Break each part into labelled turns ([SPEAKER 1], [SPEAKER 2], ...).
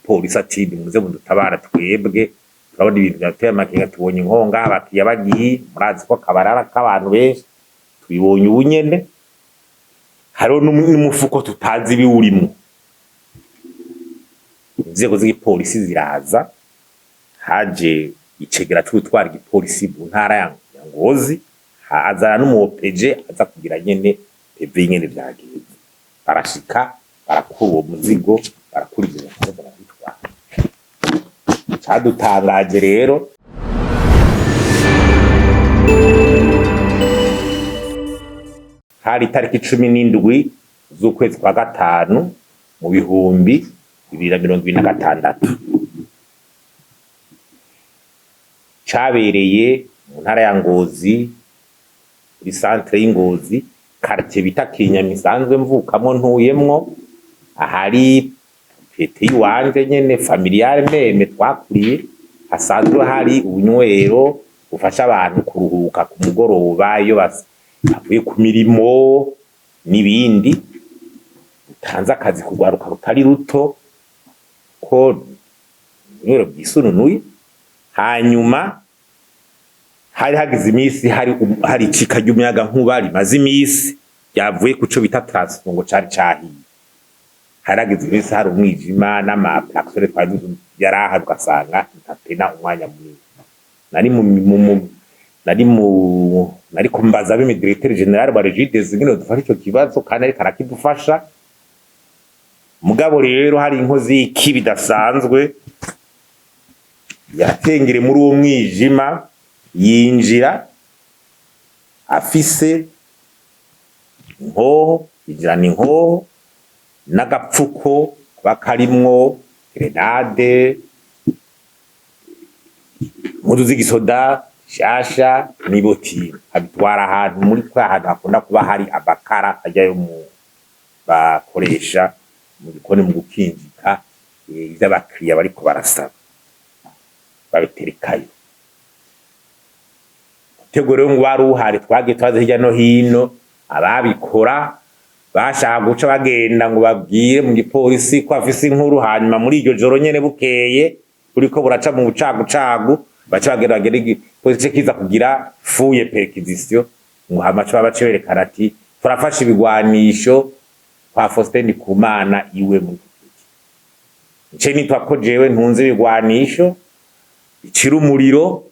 [SPEAKER 1] igipolisi ati muze mudutabara twebwe turabona ibintu byateye amakenga tubonye inkonga abakiya bagiye murazi ko kabarara k'abantu benshi tubibonye ubunyene hariho n'umufuko tutazi biwurimo inzego z'igipolisi ziraza haje icegera c'utwara igipolisi mu ntara ya Ngozi azana n'umupeje aza kugira nyene peve nyene vyagenze barashika barakura uwo muzigo barakurikiza barabitwara cadutangaje rero hari itariki 17 z'ukwezi kwa gatanu mu bihumbi 2026 cabereye mu ntara ya Ngozi muri centre y'Ingozi quartier bita Kinyamisanzwe mvukamo ntuyemwo ahari pete yiwanje nyene familiare meme twakuriye hasanzwe hari ubunywero bufasha abantu kuruhuka ku mugoroba iyo bavuye ku mirimo n'ibindi utanze akazi kugwaruka rutari ruto ko bunywero bwisununuye hanyuma hari hagize imisi hari icika ry'umuyaga nkuba rimaze imisi yavuye kuco bita transfongo cari cahiye hari hagize imisi hari umwijima n'amaplaksore twari yaraha ugasanga ntatena umwanya munini nari kumbaza abe directeur general wa Regides ngino dufasha ico kibazo kandi ari karakidufasha mugabo rero hari inkozi y'ikibi dasanzwe yatengere muri uwo mwijima yinjira afise inkoho ijana inkoho n'agapfuko bakarimwo grenade mudu z'igisoda shasha n'iboti abitwara ahantu muri kwahantu hakunda kuba hari abakara ajyayo mu bakoresha mu gikoni mu gukinjika ivy'abakiriya bariko barasaba babiterekayo tegoro ngo baruhari twagiye twaze hirya no hino ababikora bashaka guca bagenda ngo babwire mu gipolisi ko afise inkuru hanyuma muri iryo joro nyene bukeye uriko buraca mu bucagucagu baca bagenda igipolisi kiza kugira fuye perquisition ngo hamaca babacerekana ati turafasha ibigwanisho kwa Faustin NDIKUMANA iwe mu nce nitwa ko jewe ntunze ibigwanisho icira umuriro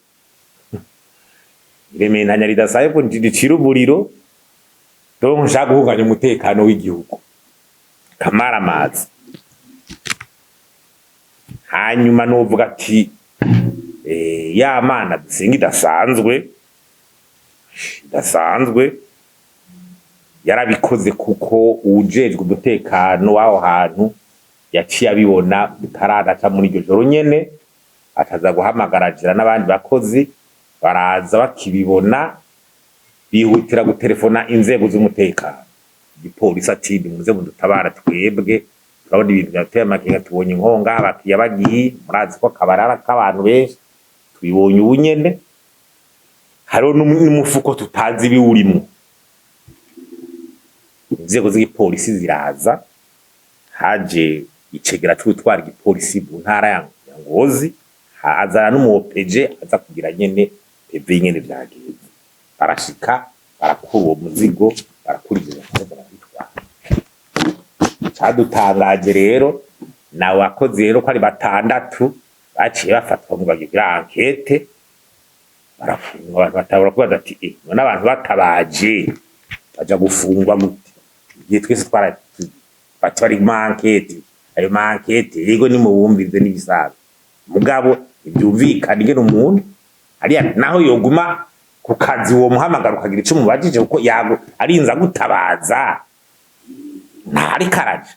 [SPEAKER 1] rementanya ridasaye ko ndicira umuriro donc nshaka guhunganya umutekano w'igihugu kamara amazi hanyuma novuga ati ya mana dusenga idasanzwe yarabikoze kuko ujejwe umutekano w'aho hantu yaciye abibona utaradaca muri iryo joro nyene ataza guhamagarajira n'abandi bakozi baraza bakibibona bihutira gutelefona inzego z'umutekano igipolisi ati muze mudutabara twebwe turabona ibintu byateye amakenga tubonye inkonga abakiya bagiye murazi ko kabarara k'abantu benshi tubibonye ubunyene hariho n'umufuko tutazi biwurimo inzego z'igipolisi ziraza haje icegera c'utwara igipolisi mu ntara ya Ngozi azana n'umupeje aza kugira nyene peve nyene vyagenze barashika barakura uwo muzigo barakurikiza barabitwara cadutangaje rero nawe wakoze rero ko ari 6 baciye bafatwa mu bagira enquête barafungwa abantu batabura kubaza ati none abantu batabaje baja gufungwa gute igihe twese twari enquête ayo enquête yego ni mubumbize n'ibisaga mugabo ibyumvikana ingene umuntu ari naho yoguma ku kazi uwo muhamagara ukagira ico mubajije kuko yago arinza gutabaza ntari karaje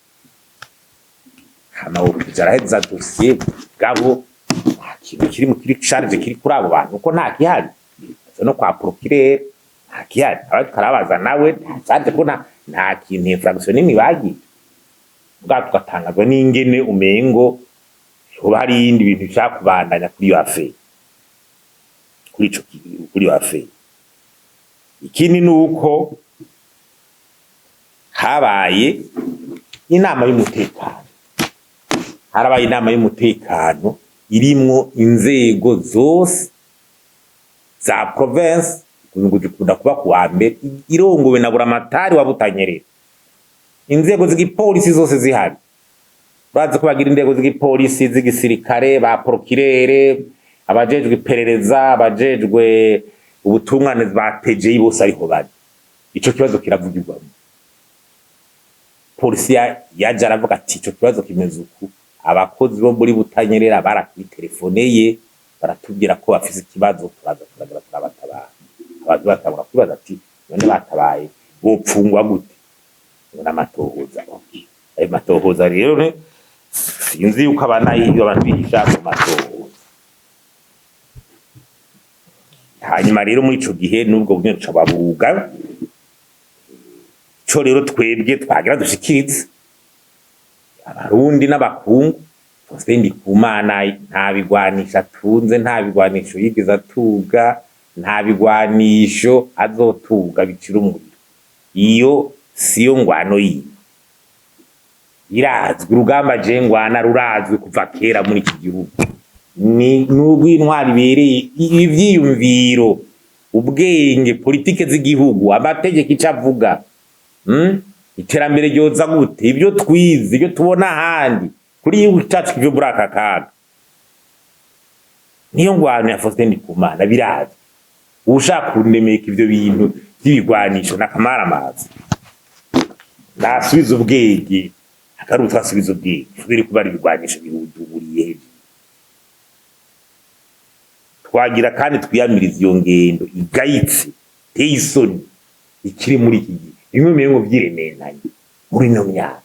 [SPEAKER 1] hama urujara dossier gabo ikintu kiri mu kiri charge kiri kuri abo bantu uko nta kihari no kwa procureur nta kihari abandi karabaza nawe ntaje ko nta kintu infraction nimwe bagiye bwa tugatangazwa n'ingene umengo hari ibindi bintu bishaka kubandanya kuri yo affaire kuri yo affaire ikindi nuko habaye inama y'umutekano harabaye inama y'umutekano irimwo inzego zose za province kunda kuba kuwa mbere irongowe na buramatari wa Butanyerera. Inzego z'igipolisi zose zihari, bazi ko bagira inzego z'igipolisi z'igisirikare, ba procureur, abajejwe iperereza, abajejwe ubutungane, bateze bose ariho bari. Ico kibazo kiravugirwa. Polisi yaje aravuga ati ico kibazo kimeze uku, abakozi bo muri Butanyerera barakitelefoneye baratubwira ko bafise ikibazo, turabatabara. Abantu batabura kwibaza ati none batabaye bopfungwa gute? N'amatohoza. Ayo matohoza rero ne sinzi yuko abana iyo abantu bigisha mu matohoza. Hanyuma rero muri ico gihe nubwo bumwe cababuga, cyo rero twebwe twagira dushikiriza abarundi n'abakungu. Faustin NDIKUMANA nta bigwanisho atunze, nta bigwanisho yigeze atuga, nta bigwanisho azotuga bicira umuriro. Iyo siyo ngwano yiwe, irazwi. Urugamba je ngwana rurazwi kuva kera muri iki gihugu. Ni n'ubw'intwari bereye ivyiyumviro, ubwenge, politike z'igihugu, amategeko icavuga. Iterambere ryoza gute? Ibyo twize, ibyo tubona ahandi kuri igihugu cyacu kivyo muri aka kaga. Niyo ngwano ya Faustin NDIKUMANA birazwi. Ushaka kundemeka ivyo bintu by'ibigwanisho n'akamara amazi, nasubiza ubwenge, akarutwa asubiza ubwenge. Fudiri kuba ari ibigwanisho bihuduburiye hejuru. Twagira kandi twiyamiriza iyo ngendo igayitse, teye isoni ikiri muri iki gihe. Bimwe mengo vyirementanye muri no myaka.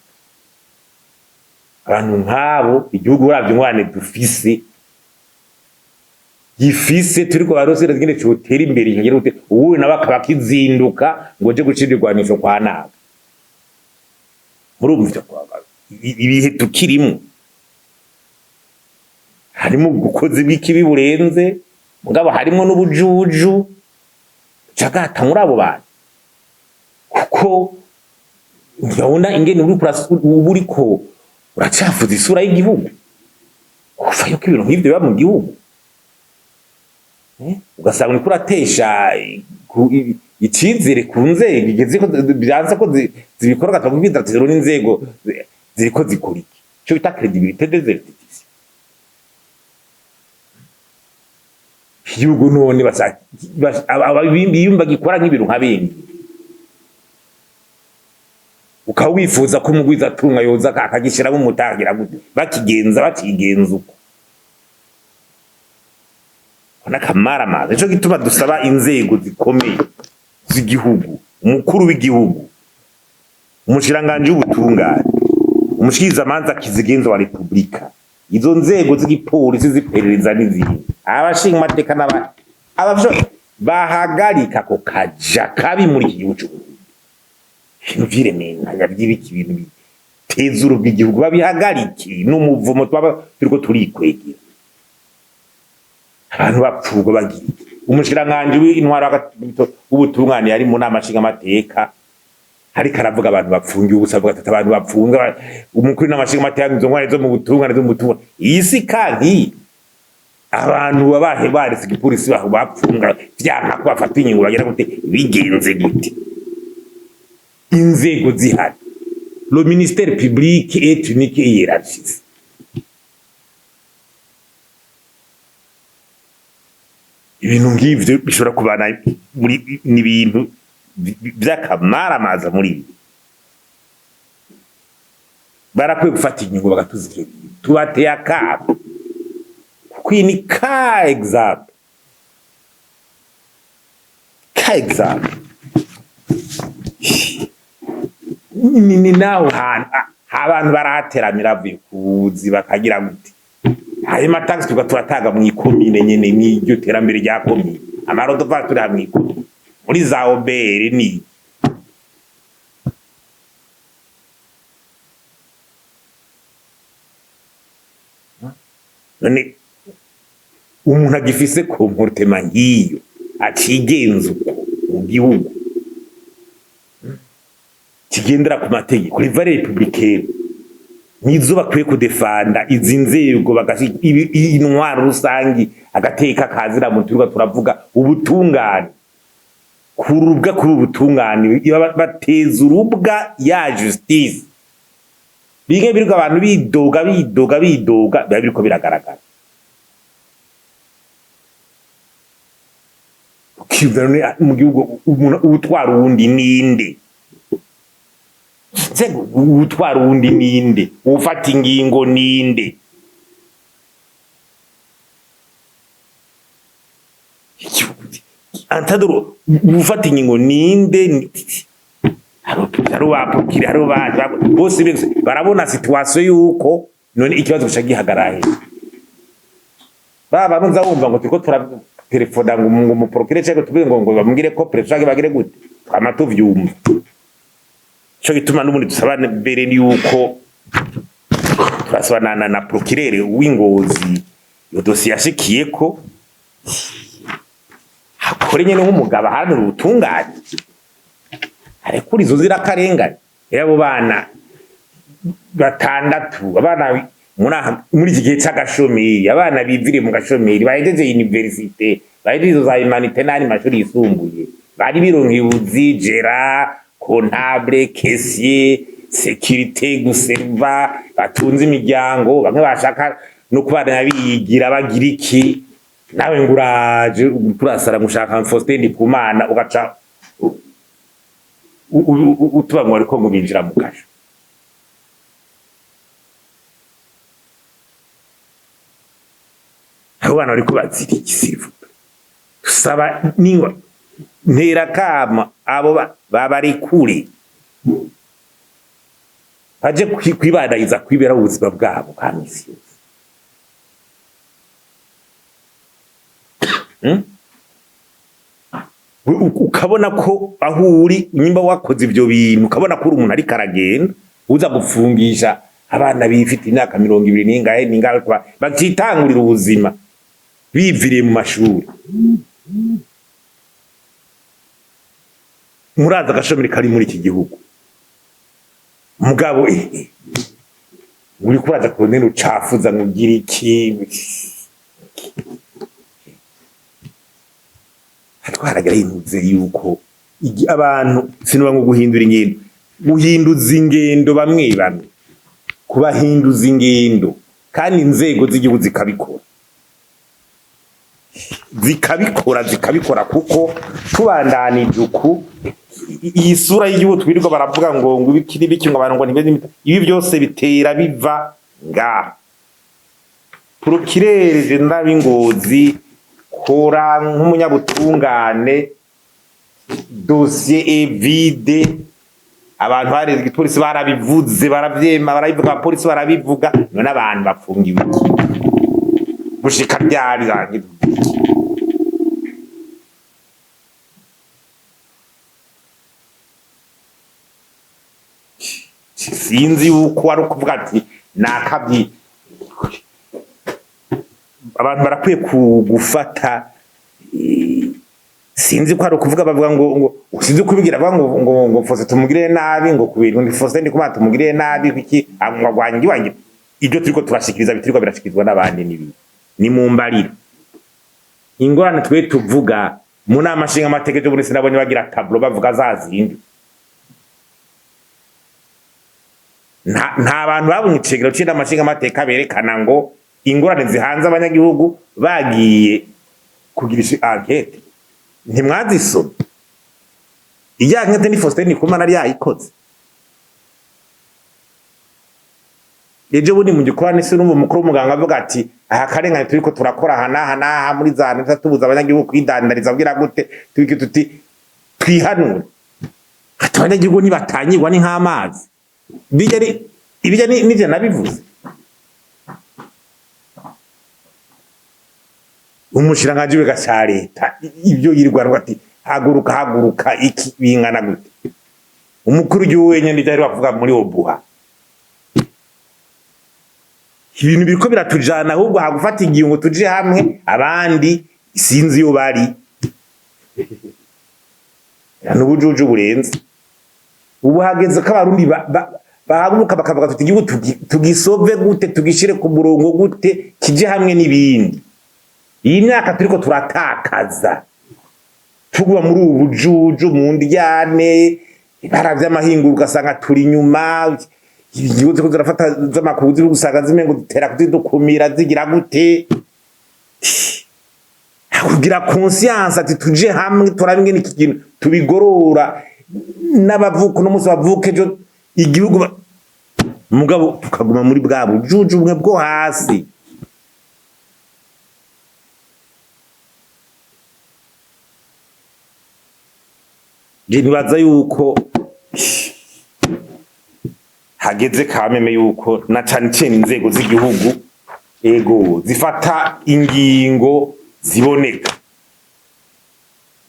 [SPEAKER 1] Abantu nkabo igihugu uravye ngwane dufise gifise turiko barose ngene cyotera imbere ikagera ute uwe nabakaba kizinduka ngo je gucirirwanisho kwa naga. Murumva kwaga ibihe tukirimo harimo gukoze bw'ikibi burenze, mugabo harimo n'ubujuju cagata muri abo bantu. Kuko ndabona ingene uriko uracafuza isura y'igihugu, kuva yuko ibintu nk'ivyo biba mu gihugu. Ugasanga uriko uratesha icizere ku nzego igeze ko byanza ko zibikora, gatagubwiza ati rero n'inzego ziriko zikora iki, cyo bita credibilité des institutions. Igihugu none abibimba gikora nk'ibintu nk'abindi, ukawifuza ko umugwiza atunga yoza akagishiramo umutagira gute, bakigenza bakigenza uko ona kamara amazi. Ico gituma dusaba inzego zikomeye z'igihugu, umukuru w'igihugu, umushiranganje w'ubutungane, umushikizamanza kizigenza wa Republika, izo nzego z'igipolisi ziperereza n'izindi, abashinga amateka n'abavyo bahagarika ko kaja kabi muri iki gihugu. Viremena by'ibiki ibintu biteza urubwa igihugu babihagarike n'umuvumo twaba turiko turikwegera. Abantu bapfurwa bagira umushiranganje w'intwara w'ubutungane yari mu nama nshinga amateka, hariko aravuga abantu bapfungiye ubusa, avuga ati abantu bapfunga umukuru n'amashinga amateka izo ntwara zo mu butungane isi kanki abantu babahe baretse igipolisi bapfunga vyanka ko bafata inyungu bagira gute bigenze gute. Inzego zihari, le ministère public est unique et hiérarchisé. Ibintu ngivyo bishobora kubana muri n'ibintu by'akamara amaza muri ibi. Barakwiye gufata inyungu bagatuzikira tubateye akabo, kuko iyi ni ka example ni naho abantu barahateramira avuye kuzi bakagira gute. Hari matax tugatanga mu ikomine nyene n'iryo terambere rya komine, amarodo va turi hamwe muri za obere ni none umuntu agifise comportement ngiyo acigenza mu gihugu kigendera ku mategeko, riva republicaine nizo bakwiye kudefanda izi nzego bagashika intwaro rusangi agateka kazira mu turwa turavuga ubutungane kurubwa kuri ubutungane bateza urubwa ya justice bige birwa abantu bidoga biba biriko biragaragara ukiverne mu gihugu ubutwara uwundi ninde Zego utwara uwundi ninde ufata ingingo ninde antadoro ufata ingingo ninde haro bapukira haro bose barabona situation yuko none ikibazo cyagihagarara baba nunza wumva ngo turiko tura telefona ngo mu procureur cyangwa tubwe ngo bamugire ko pressure bagire gute amatuvyumva cyo gituma n'ubundi dusabane mbere ni yuko turasabana na procureur w'Ingozi yo dossier yashikiye ko hakore nyene nk'umugabo hano rutunganye arekuri izo zira karengane yabo bana batandatu abana muri iki gihe cy'agashomeri abana bivire mu gashomeri bahejeje universite bahejeje za humanité n'andi mashuri yisumbuye bari bironke ubuzigera comptable caissier sécurité guserva batunze imiryango bamwe bashaka no kubana biyigira bagira iki nawe nguraje turasara mushaka Faustin NDIKUMANA ugaca utubangwa ariko ngo binjira mu kasho abana ariko bazira ikisivu tusaba ningo ntera kama abo babari kuri baje kwibandaiza kwibera ubuzima bwabo kamisi ukabona ko aho uri nyimba wakoze ibyo bintu ukabona ko umuntu ari karagenda uza gufungisha abana bifite imyaka 20 ningahe bakitangurira ubuzima biviriye mu mashuri muraza agashomeri kari muri iki gihugu mugabo uri kuraza kubonera ucafuza ngugira iki hatwaragira intuze yuko abantu sinuba ngo guhindura ingendo guhinduza ingendo bamwe kubahinduza ingendo kandi inzego z'igihugu zikabikora kuko tubandanije uku iyi sura y'igihugu twirirwa baravuga ngo ibikiri biki ngo abantu ngo ntibeze ibi byose bitera biva ngaha procureur ndabingozi kora nk'umunyabutungane dossier vide abantu bareze igipolisi barabivuze baravyema barabivuga abapolisi barabivuga none abantu bafungiwe gushika byari zangize sinzi uko ari ukuvuga ati nakabyi abantu barakwiye kugufata sinzi ko ari ukuvuga bavuga ngo sinzi kubigira bavuga ngo Faustin tumugire nabi ngo kubintu ndi Faustin NDIKUMANA tumugire nabi kuki amwagwanyi wangi ibyo turiko turashikiriza bitirwa birashikizwa n'abandi nibi ni mu mbarira ingorane twe tuvuga mu nama nshinga amategeko buri sinabonye bagira tableau bavuga zazindi nta bantu babunye icegero cy'inda amashinga amateka berekana ngo ingorane zihanze abanyagihugu bagiye kugirisha enquête ntimwazisoma iya enquête ni Faustin NDIKUMANA ari yayikoze ejo bundi mu gikorane se n'umu mukuru w'umuganga avuga ati aha karengane turiko turakora hana muri za neza tubuza abanyagihugu kwidandariza bwira gute twiki tuti twihanura abanyagihugu nibatanyirwa ni nk'amazi ibijya nije nabivuze umushirangaji we gaca leta ibyo yirwanwa ati haguruka iki bingana gute umukuru w'igihugu wenyine ndari bavuga muri obuha ibintu biriko biratujana ahubwo hagufata ingingo tuje hamwe abandi sinzi yo bari n'ubujuju burenze ubu hageze ko abarundi bahaguruka bakavuga tuti igihugu tugisove gute, tugishire ku murongo gute, kije hamwe n'ibindi. Iyi myaka turiko turatakaza tugwa muri ubu bujuju mu ndyane, ibara vy'amahinguro ugasanga turi inyuma, igihugu ziko zirafata z'amakuzi usanga zimengo dutera kuzidukumira zigira gute. Kugira conscience ati tuje hamwe turabinge n'iki kintu tubigorora n'abavuka no musi bavuke jo igihugu mugabo tukaguma muri bwa bujuju bumwe bwo hasi. Je nibaza yuko hageze kameme yuko na cane cane inzego z'igihugu ego zifata ingingo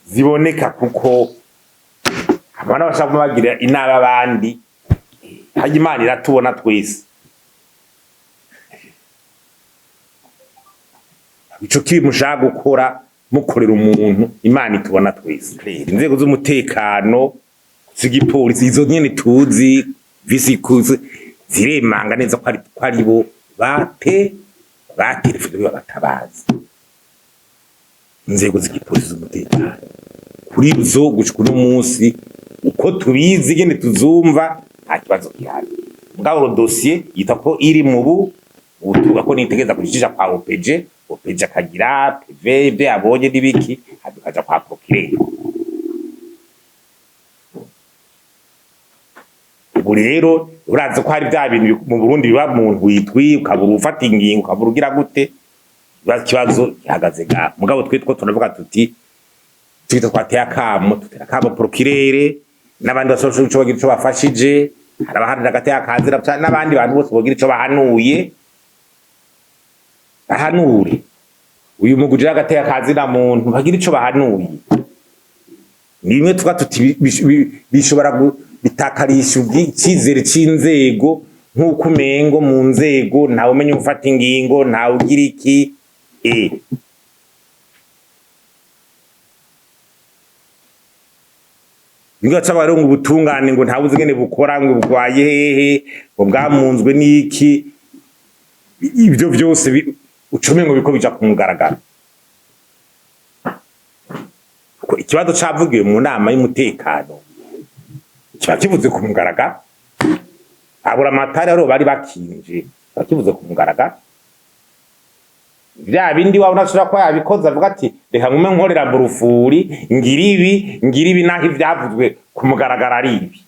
[SPEAKER 1] ziboneka kuko abana bashaka bagira inaba abandi haje Imana iratubona twese. Ico kibi mushaka gukora mukorera umuntu Imana itubona twese. Inzego z'umutekano z'igipolisi izo nyene tuzi visikuze ziremanga neza ko ari bo baterefone babatabaza. Inzego z'igipolisi z'umutekano kuri zo gushika no munsi uko tubizi gene tuzumva nta kibazo gihari. Ngabo dossier yitako iri mu butuga ko nitegeza kujisha kwa OPG akagira PV bye abonye nibiki akaja kwa procureur. Ubu rero uraza ko hari bya bintu mu Burundi biba muntu witwi ukabura ufata ingingo ukabura ugira gute, kibazo gihagaze ga mugabo twitwo tunavuga tuti twateye akamo procureur n'abandi bashoje cyo bagira cyo bafashije, harabahanda gateye akazira n'abandi bantu bose bogira cyo bahanure uyu mugujira gateye akazira muntu bagira cyo bahanuye. Nimwe tuba tuti bishobora bitakarisha icyizere cy'inzego nk'uko umengo mu nzego ntawe umenya ufata ingingo ntawe ugira iki Ngo cy'abarongo ubutungane ngo ntawe uzigene bukora ngo bugwaye hehe ngo bwamunzwe n'iki, ibyo byose ucome ngo biko bija kumugaragara. Ko ikibazo cavugiwe mu nama y'umutekano kiba kivuze ku mugaragara, abura amatari aro bari bakinje kivuze ku mugaragara. Bya bindi wabona ashobora ko yabikoza avuga ati reka ngume nkorera burufuri ngiribi naho ivyavuzwe ku mugaragara ari ibi,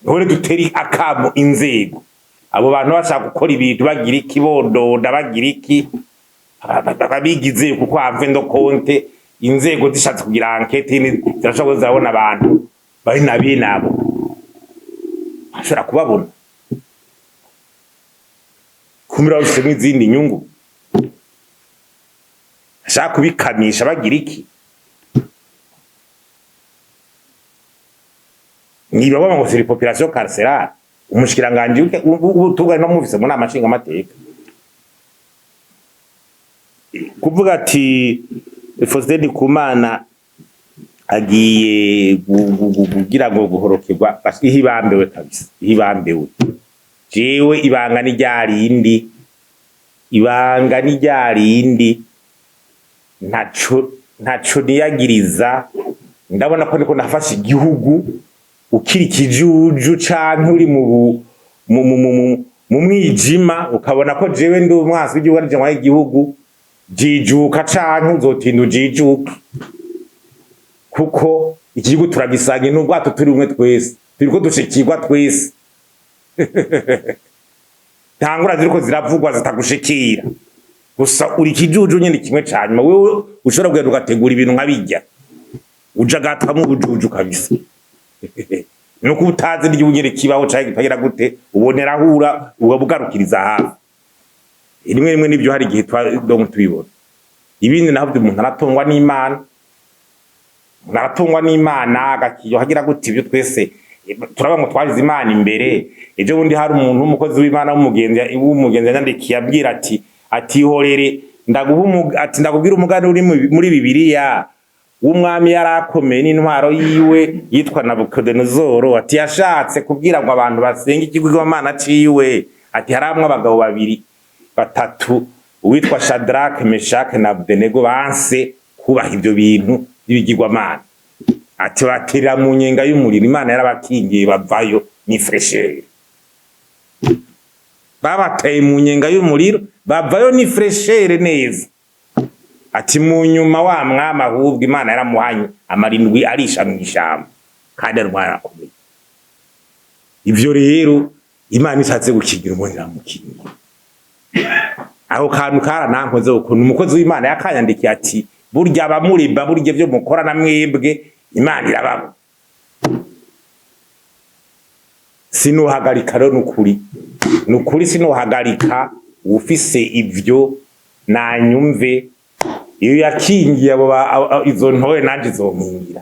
[SPEAKER 1] hore duteri akamo inzego abo bantu bashaka gukora ibintu bagira ikibondoda bagira iki babigize kuko have ndo konte inzego zishatse kugira enquête zirashobora zabona abantu bari nabi nabo ashobora kubabona kumira bafite izindi nyungu ashaka kubikamisha bagira iki. Niba baba ngo c'est population carcérale umushikiranganje ubutuga no muvise mu nama nshinga amateka kuvuga ati Faustin NDIKUMANA agiye kugira ngo guhorokerwa ihibambewe kabisa ihibambewe. Jewe ibanga ni ryarindi ntaco niyagiriza, ndabona ko niko nafashe igihugu ukiri kijuju canke uri mu mwijima ukabona ko jewe ndi umwasi w'igihugu ari jama y'igihugu jijuka canke uzotinda ujijuka kuko igihugu turagisanga n'ubwato turi umwe twese turiko dushikirwa twese tangura ziriko ziravugwa zitagushikira gusa uri kijuju nyene kimwe cyanyuma wewe ushobora kugenda ugategura ibintu nkabijya uja gatamo ubujuju kabisa nuko utazi n'igihugu nyene kibaho cyangwa gitagira gute ubonera hura ugabugarukiriza hafi rimwe nibyo hari gihe tubibona. Ibindi naho umuntu aratungwa n'Imana agakiyo hagira gute ibyo twese turaba ngo twarize Imana imbere. Ejo bundi hari umuntu w'umukozi w'Imana w'umugenzi yandikiye abwira ati horere ndakubwira umugani uri muri Bibiliya w'umwami yarakomeye n'intwaro yiwe yitwa Nabukodonozoro, ati yashatse kubwira ngo abantu basenga ikigwamana ciwe, ati haramwe abagabo babiri batatu uwitwa Shadrake, Meshake na Abdenego banse kubaha ivyo bintu by'ibigirwamana, ati batira mu nyenga y'umuriro, Imana yarabakingiye bavayo ni freshere. Babateye mu nyenga y'umuriro bavayo ni freshere neza, ati mu nyuma wa mwami ahubwo Imana yaramuhanye amarindwi arisha mu ishamba kandi arwarakomeye. Ivyo rero Imana ishatse gukingira umuntu iramukingira. Aho kantu karanankoze ukuntu umukozi w'Imana yakanyandikiye ati burya abamuriba burya byo mukora na mwebwe Imana irababo. Sinuhagarika rero nukuri sinuhagarika ufise ivyo nanyumve iyo yakingiye abo izo ntoye nanje zonkingira.